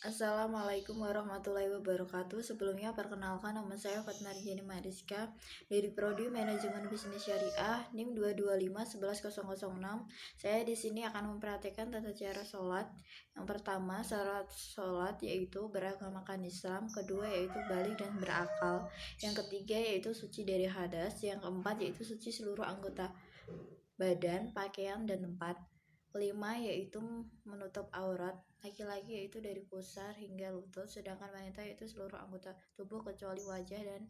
Assalamualaikum warahmatullahi wabarakatuh. Sebelumnya perkenalkan, nama saya Fatma Rijani Mariska dari Prodi Manajemen Bisnis Syariah NIM 225111006. Saya di sini akan memperhatikan tata cara sholat. Yang pertama, syarat sholat yaitu beragamakan Islam. Kedua yaitu balik dan berakal. Yang ketiga yaitu suci dari hadas. Yang keempat yaitu suci seluruh anggota badan, pakaian, dan tempat. Kelima yaitu menutup aurat laki-laki yaitu dari pusar hingga lutut, sedangkan wanita yaitu seluruh anggota tubuh kecuali wajah dan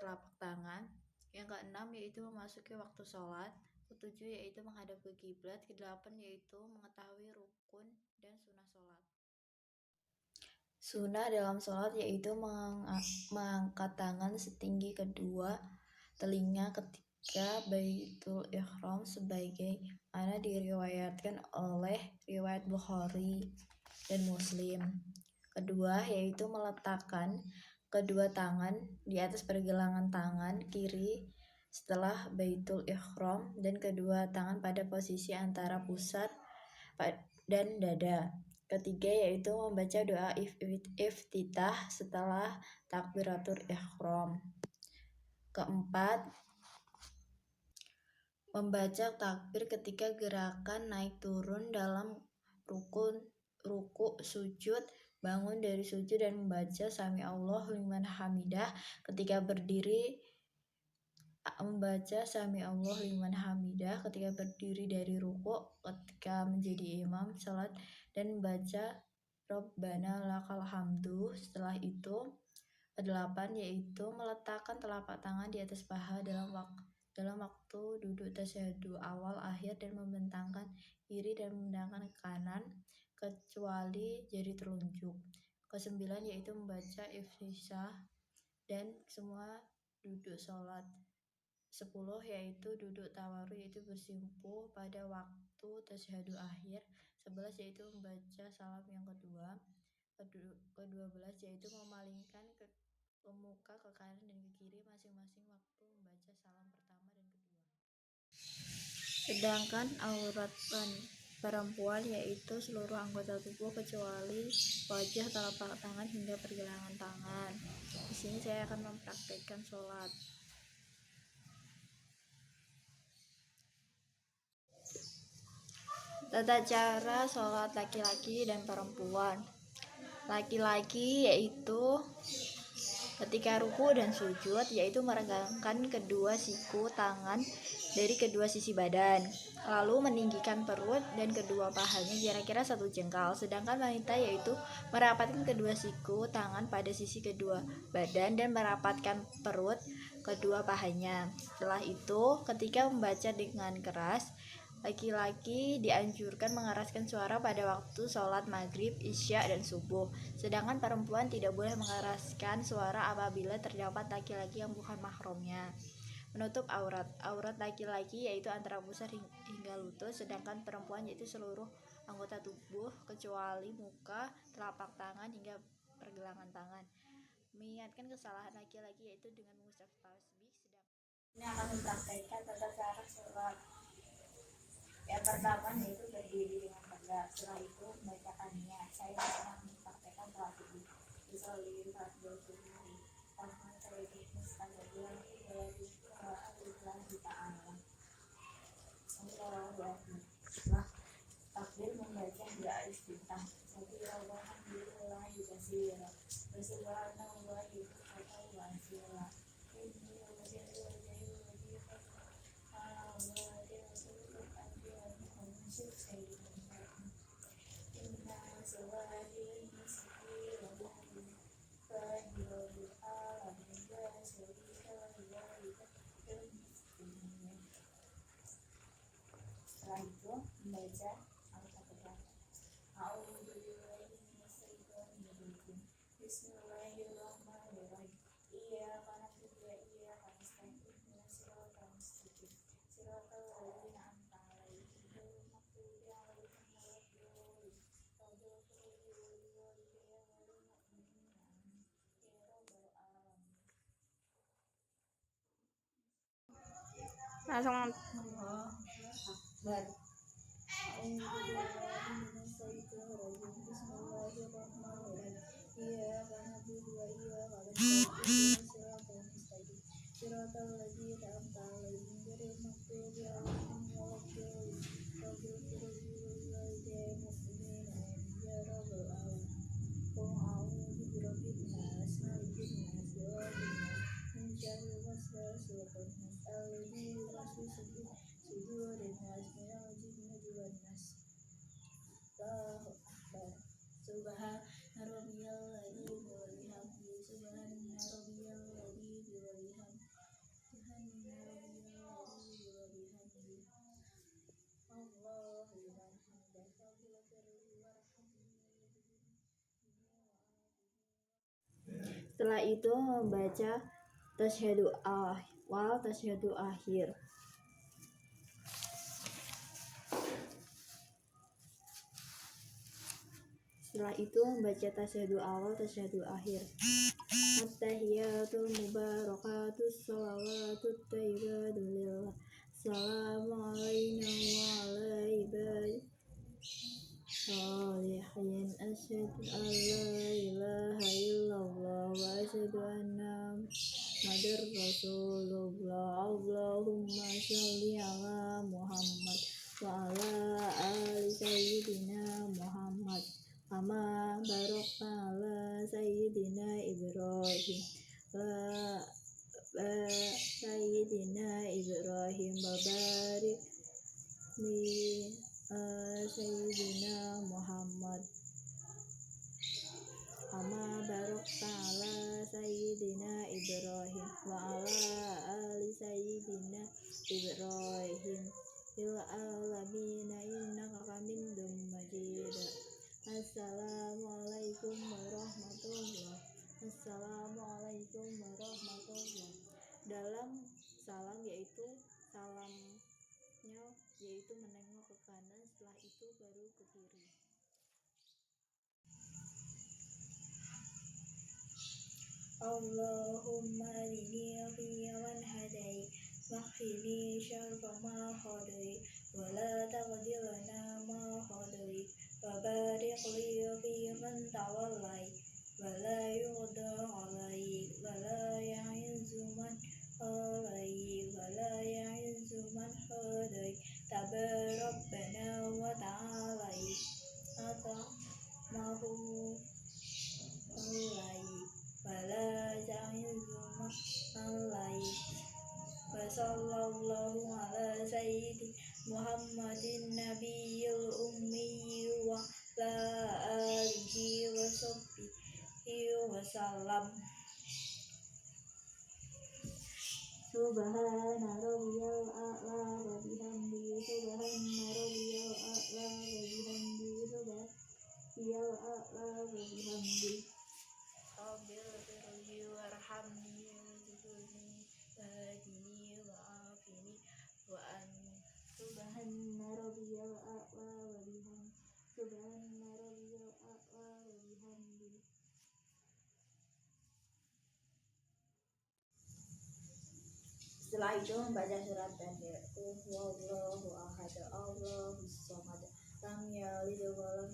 telapak tangan. Yang keenam yaitu memasuki waktu sholat. Ketujuh yaitu menghadap ke kiblat. Kedelapan yaitu mengetahui rukun dan sunnah sholat. Sunnah dalam sholat yaitu mengangkat tangan setinggi kedua telinga ketika Baitul Ihram sebagai mana diriwayatkan oleh riwayat Bukhari dan Muslim. Kedua yaitu meletakkan kedua tangan di atas pergelangan tangan kiri setelah Baitul Ihram dan kedua tangan pada posisi antara pusat dan dada. Ketiga yaitu membaca doa iftitah setelah takbiratul ihram. Keempat, membaca takbir ketika gerakan naik turun dalam ruku, sujud, bangun dari sujud, dan membaca sami Allahu liman hamidah ketika berdiri, membaca sami Allahu liman hamidah ketika berdiri dari ruku, ketika menjadi imam salat, dan membaca Rabbana lakal hamdu. Setelah itu, kedelapan yaitu meletakkan telapak tangan di atas paha dalam waktu duduk tasyahud awal akhir dan membentangkan kiri dan membentangkan kanan kecuali jari telunjuk. Kesembilan yaitu membaca iftisah dan semua duduk sholat. 10 yaitu duduk tawaru yaitu bersimpuh pada waktu tasyahud akhir. 11 yaitu membaca salam yang kedua. Ke-12 yaitu memalingkan ke muka ke kanan dan ke kiri masing-masing waktu membaca salam pertama dan kedua. Sedangkan aurat perempuan yaitu seluruh anggota tubuh kecuali wajah, telapak tangan hingga pergelangan tangan. Di sini saya akan mempraktikkan sholat. Tata cara sholat laki-laki dan perempuan. Laki-laki yaitu ketika ruku dan sujud yaitu meregangkan kedua siku tangan dari kedua sisi badan, lalu meninggikan perut dan kedua pahanya kira-kira 1 jengkal. Sedangkan wanita yaitu merapatkan kedua siku tangan pada sisi kedua badan dan merapatkan perut kedua pahanya. Setelah itu, ketika membaca dengan keras, laki-laki dianjurkan mengeraskan suara pada waktu sholat maghrib, isya, dan subuh. Sedangkan perempuan tidak boleh mengeraskan suara apabila terdapat laki-laki yang bukan mahramnya. Menutup aurat. Aurat laki-laki yaitu antara pusar hingga lutut, sedangkan perempuan yaitu seluruh anggota tubuh kecuali muka, telapak tangan, hingga pergelangan tangan. Mengingatkan kesalahan laki-laki yaitu dengan mengucap tasbih. Ini akan mempraktikkan tata cara sholat. Yang pertama yaitu berdiri dengan tegak. Setelah itu membacakan niat. Saya sedang mempraktikkan sholat ini. Disolin takbir subuhi. Tanpa saya dimuskan bulan dari Al-Islam kita Allah. Allahu Akbar. Setelah takbir membaca doa iftitah. Satu alhamdulillah dikasih. Subhanallah kata wa asila. Ini wajah setelah itu membaca Al-Fatihah. Bismillahirrahmanirrahim. Iyyaka na'budu wa iyyaka nasta'in. Ihdinas siratal mustaqim. Siratal ladzina an'amta 'alaihim ghairil maghdubi 'alaihim waladdallin. Langsung Bismillahirrahmanirrahim. Subhana rabbiyal ladzi wa bihamdi subhana rabbiyal ladzi wa bihamdi subhana rabbiyal ladzi wa bihamdi Allahu liman hamidah faghfirli warhamni. Setelah itu membaca tasyahud awal, tasyahud akhir. Setelah itu membaca tasyahud awal, tasyahud akhir. At-tahiyatul mubarakatus shalawatut thayyibatu lillah. Assalamu alayna wa ala ibadi sholihin. Asyhadu an la ilaha illallah wa asyhadu anna Muhammadar Rasulullah. Allahumma sholli ala Muhammad wa ala ali sayyidina Muhammad. Kama barakta ala sayyidina Ibrahim wa sayyidina Ibrahim wa barik li sayyidina Muhammad kama barakta ala sayyidina Ibrahim wa ala ali sayyidina Ibrahim fil alamin innaka hamidum majid. Assalamualaikum warahmatullahi. Assalamualaikum warahmatullahi. Dalam salam yaitu menengok ke kanan, setelah itu baru ke kiri. Allahumma hdini fiman hadait wakhini syarra ma qadait wa la taqdi lana ma qadait wa barik li fiman tawallait wa la yuqda alaik wa la ya'izzu man alaik wa la ya'izzu man hadait tabarabbana wa ta'alait atamahu alaik wala ta'izzu alaik wa sallallahu ala sayyidi Muhammadin nabiyil ummi wa la alihi wa sahbihi wa sallam. Subhana rabbiyal a'la wa bihamdihi subhana rabbiyal a'la wa bihamdihi subhanal a'la wa bihamdihi Rabbil firli warhamni warzuqni wahdini wa'afini wa an subhana rabbiyal a'la wa bihamdi subhana rabbiyal a'la wa bihamdi. Setelah itu membaca surat Tahiyyat. Qul huwallahu ahad, Allahus samad, lam yalid wa lam